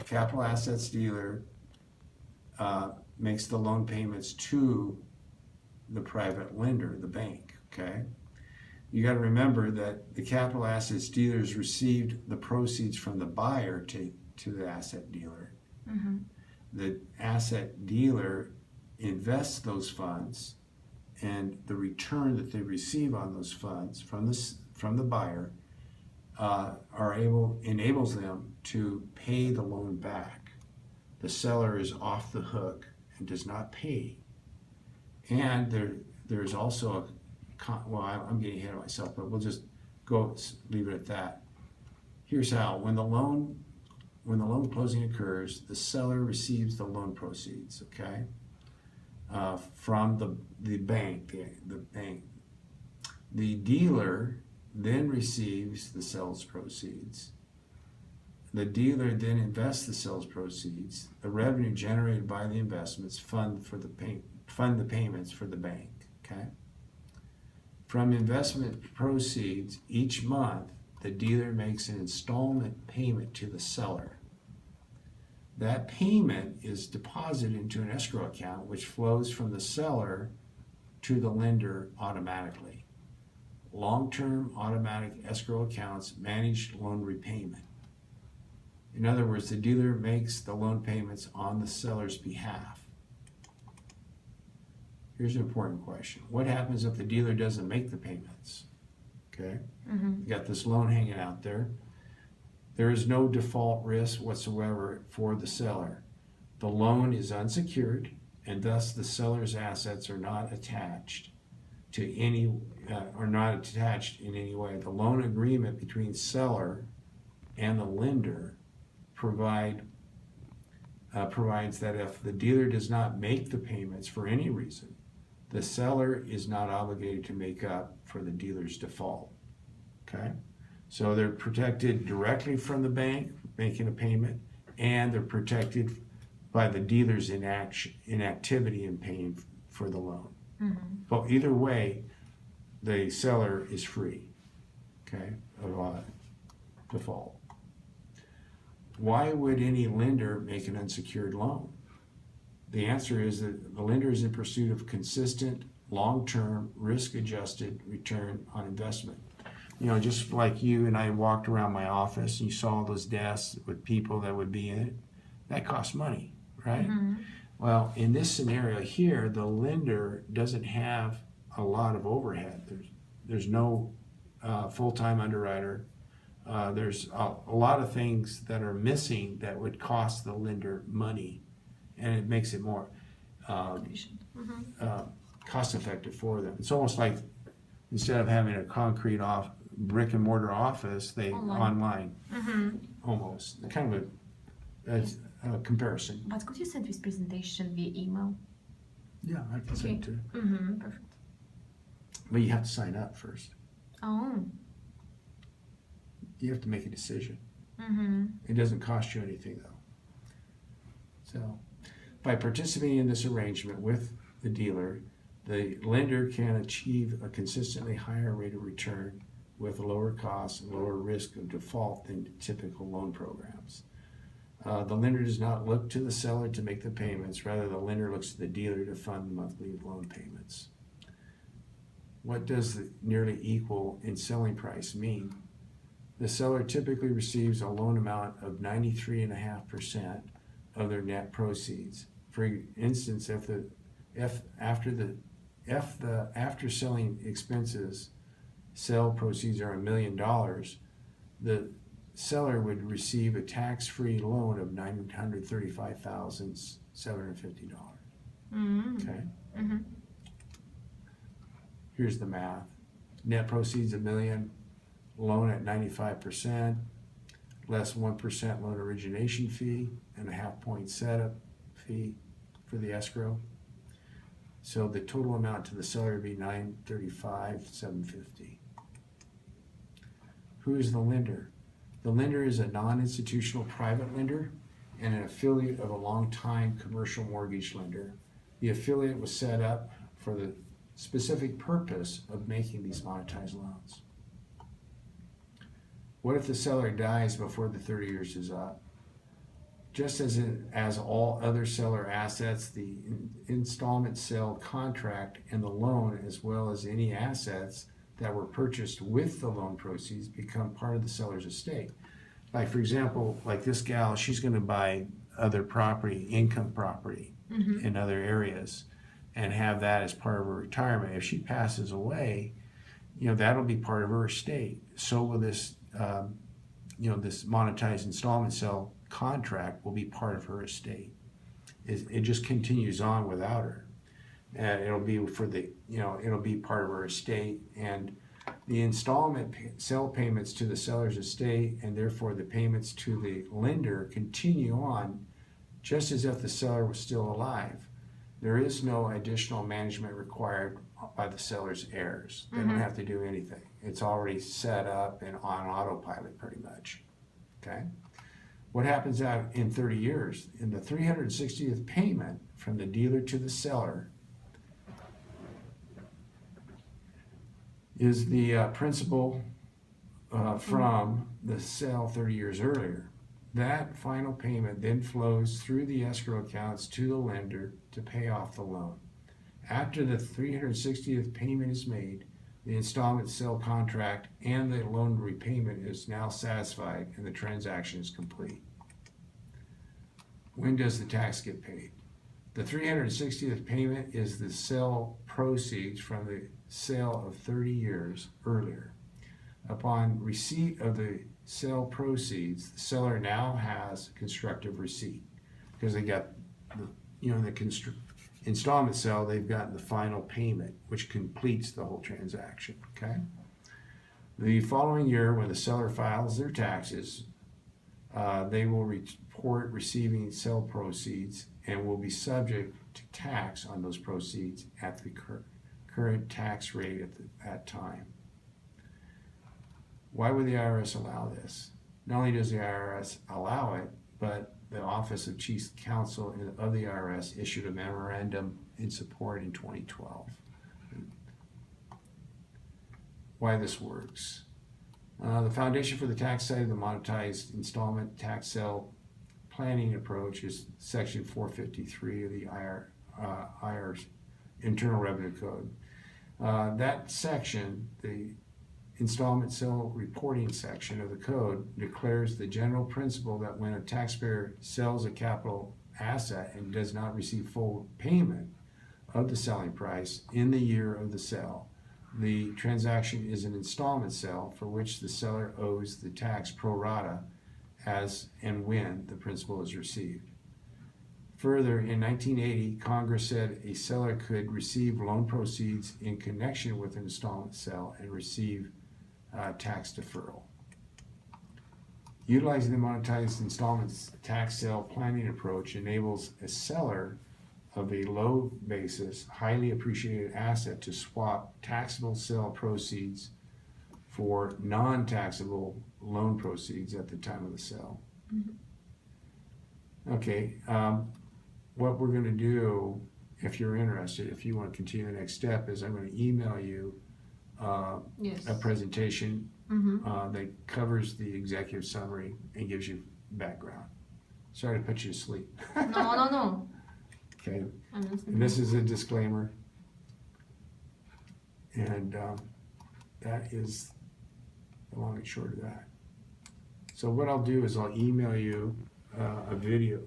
capital assets dealer makes the loan payments to the private lender, the bank, okay? You got to remember that the capital assets dealers received the proceeds from the buyer to the asset dealer. Mm-hmm. The asset dealer invests those funds, and the return that they receive on those funds from the buyer enables them to pay the loan back. The seller is off the hook and does not pay. And there's also I'm getting ahead of myself, but we'll just leave it at that. Here's how: when the loan closing occurs, the seller receives the loan proceeds, okay, from the bank. The bank. The dealer then receives the sales proceeds. The dealer then invests the sales proceeds. The revenue generated by the investments fund the payments for the bank, okay? From investment proceeds, each month, the dealer makes an installment payment to the seller. That payment is deposited into an escrow account, which flows from the seller to the lender automatically. Long-term automatic escrow accounts manage loan repayment. In other words, the dealer makes the loan payments on the seller's behalf. Here's an important question. What happens if the dealer doesn't make the payments? Okay? Mm-hmm. You got this loan hanging out there. There is no default risk whatsoever for the seller. The loan is unsecured, and thus the seller's assets are not attached in any way. The loan agreement between seller and the lender provides that if the dealer does not make the payments for any reason, the seller is not obligated to make up for the dealer's default. Okay? So they're protected directly from the bank making a payment, and they're protected by the dealer's inactivity in paying for the loan. Mm-hmm. But either way, the seller is free, okay, of default. Why would any lender make an unsecured loan? The answer is that the lender is in pursuit of consistent, long-term, risk-adjusted return on investment. You know, just like you and I walked around my office and you saw those desks with people that would be in it, that costs money, right? Mm-hmm. Well, in this scenario here, the lender doesn't have a lot of overhead. There's no full-time underwriter. There's a lot of things that are missing that would cost the lender money, and it makes it more cost-effective for them. It's almost like instead of having a concrete brick and mortar office, they online Mm-hmm. almost. Kind of a comparison. But could you send this presentation via email? Yeah, I can send it to you. Mm-hmm. Perfect. But you have to sign up first. Oh. You have to make a decision. Mm-hmm. It doesn't cost you anything, though. So, by participating in this arrangement with the dealer, the lender can achieve a consistently higher rate of return with lower costs and lower risk of default than typical loan programs. The lender does not look to the seller to make the payments. Rather, the lender looks to the dealer to fund the monthly loan payments. What does the nearly equal in selling price mean? The seller typically receives a loan amount of 93.5% of their net proceeds. For instance, if the after selling expenses sale proceeds are $1 million, the seller would receive a tax-free loan of $935,750. Mm-hmm. Okay. Mm-hmm. Here's the math. Net proceeds $1 million, loan at 95%, less 1% loan origination fee and a 0.5 point setup fee for the escrow. So the total amount to the seller would be $935,750. Who is the lender? The lender is a non-institutional private lender and an affiliate of a long-time commercial mortgage lender. The affiliate was set up for the specific purpose of making these monetized loans. What if the seller dies before the 30 years is up? just as all other seller assets, the installment sale contract and the loan, as well as any assets that were purchased with the loan proceeds, become part of the seller's estate. Like, for example, like this gal, she's gonna buy other property, income property in other areas, and have that as part of her retirement. If she passes away, that'll be part of her estate. So will this, this monetized installment sale contract will be part of her estate. It just continues on without her. And it'll be it'll be part of her estate, and the installment sale payments to the seller's estate, and therefore the payments to the lender, continue on just as if the seller was still alive. There is no additional management required by the seller's heirs. They don't have to do anything. It's already set up and on autopilot pretty much. Okay? What happens out in 30 years? In the 360th payment from the dealer to the seller is the principal from the sale 30 years earlier. That final payment then flows through the escrow accounts to the lender to pay off the loan. After the 360th payment is made, the installment sale contract and the loan repayment is now satisfied and the transaction is complete. When does the tax get paid? The 360th payment is the sale proceeds from the sale of 30 years earlier. Upon receipt of the sale proceeds, the seller now has constructive receipt because they got the installment sale, they've gotten the final payment, which completes the whole transaction. Okay. The following year, when the seller files their taxes, they will report receiving sale proceeds and will be subject to tax on those proceeds at the current tax rate at that time. Why would the IRS allow this? Not only does the IRS allow it, but the Office of Chief Counsel of the IRS issued a memorandum in support in 2012. Why this works. The foundation for the tax side of the monetized installment tax sale planning approach is Section 453 of the IRS Internal Revenue Code. That section, the installment sale reporting section of the code, declares the general principle that when a taxpayer sells a capital asset and does not receive full payment of the selling price in the year of the sale, the transaction is an installment sale for which the seller owes the tax pro rata as and when the principal is received. Further, in 1980, Congress said a seller could receive loan proceeds in connection with an installment sale and receive tax deferral. Utilizing the monetized installments tax sale planning approach enables a seller of a low basis, highly appreciated asset to swap taxable sale proceeds for non-taxable loan proceeds at the time of the sale. Okay, what we're going to do, if you're interested, if you want to continue the next step, is I'm going to email you Yes. a presentation that covers the executive summary and gives you background. Sorry to put you to sleep. No. Okay, I'm listening. and this is a disclaimer, and that is the long and short of that. So what I'll do is I'll email you a video